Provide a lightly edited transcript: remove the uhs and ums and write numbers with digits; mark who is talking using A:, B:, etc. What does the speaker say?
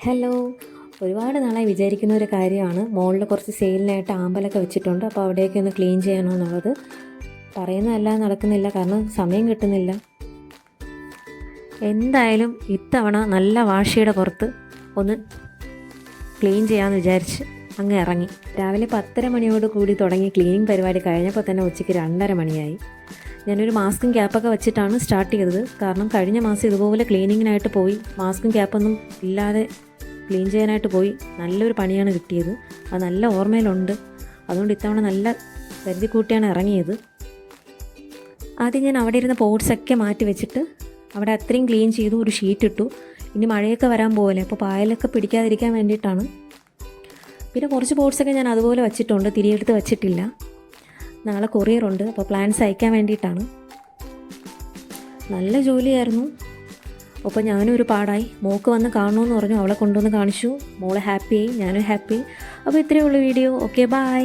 A: Hello. ഒരുപാട് നാളായി വിചാരിക്കുന്ന ഒരു കാര്യമാണ്. മുകളിൽ കുറച്ച് സെയിലിനായിട്ട് ആമ്പലൊക്കെ വെച്ചിട്ടുണ്ട്. അപ്പോൾ അവിടെയൊക്കെ ഒന്ന് ക്ലീൻ ചെയ്യണം എന്നുള്ളത്. പറയുന്നതല്ല, നടക്കുന്നില്ല, കാരണം സമയം കിട്ടുന്നില്ല. എന്തായാലും ഇത്തവണ നല്ല വാശിയുടെ പുറത്ത് ഒന്ന് ക്ലീൻ ചെയ്യാമെന്ന് വിചാരിച്ച് അങ്ങ് ഇറങ്ങി. രാവിലെ 10:30 മണിയോട് കൂടി തുടങ്ങി ക്ലീനിങ് പരിപാടി കഴിഞ്ഞപ്പോൾ തന്നെ ഉച്ചയ്ക്ക് 2:30 മണിയായി. ഞാനൊരു മാസ്കും ക്യാപ്പൊക്കെ വെച്ചിട്ടാണ് സ്റ്റാർട്ട് ചെയ്തത്. കാരണം കഴിഞ്ഞ മാസം ഇതുപോലെ ക്ലീനിങ്ങിനായിട്ട് പോയി, മാസ്കും ക്യാപ്പൊന്നും ഇല്ലാതെ ക്ലീൻ ചെയ്യാനായിട്ട് പോയി. നല്ലൊരു പണിയാണ് കിട്ടിയത്. അത് നല്ല ഓർമ്മയിലുണ്ട്. അതുകൊണ്ട് ഇത്തവണ നല്ല കരുതി കൂട്ടിയാണ് ഇറങ്ങിയത്. ആദ്യം ഞാൻ അവിടെ ഇരുന്ന പോട്ട്സൊക്കെ മാറ്റി വെച്ചിട്ട് അവിടെ അത്രയും ക്ലീൻ ചെയ്തു. ഒരു ഷീറ്റ് ഇട്ടു. ഇനി മഴയൊക്കെ വരാൻ പോകല്ലേ, അപ്പോൾ പായലൊക്കെ പിടിക്കാതിരിക്കാൻ വേണ്ടിയിട്ടാണ്. പിന്നെ കുറച്ച് പോട്ട്സൊക്കെ ഞാൻ അതുപോലെ വെച്ചിട്ടുണ്ട്, തിരിയെടുത്ത് വെച്ചിട്ടില്ല. നാളെ കൊറിയറുണ്ട്, അപ്പോൾ പ്ലാൻസ് അയക്കാൻ വേണ്ടിയിട്ടാണ്. നല്ല ജോലിയായിരുന്നു. അപ്പോൾ ഞാനും ഒരു പാടായി. മോൾക്ക് വന്ന് കാണണമെന്ന് പറഞ്ഞു. അവളെ കൊണ്ടുവന്ന് കാണിച്ചു. മോളെ ഹാപ്പിയായി, ഞാനും ഹാപ്പിയായി. അപ്പോൾ ഇത്രയേ ഉള്ളൂ വീഡിയോ. Okay, by.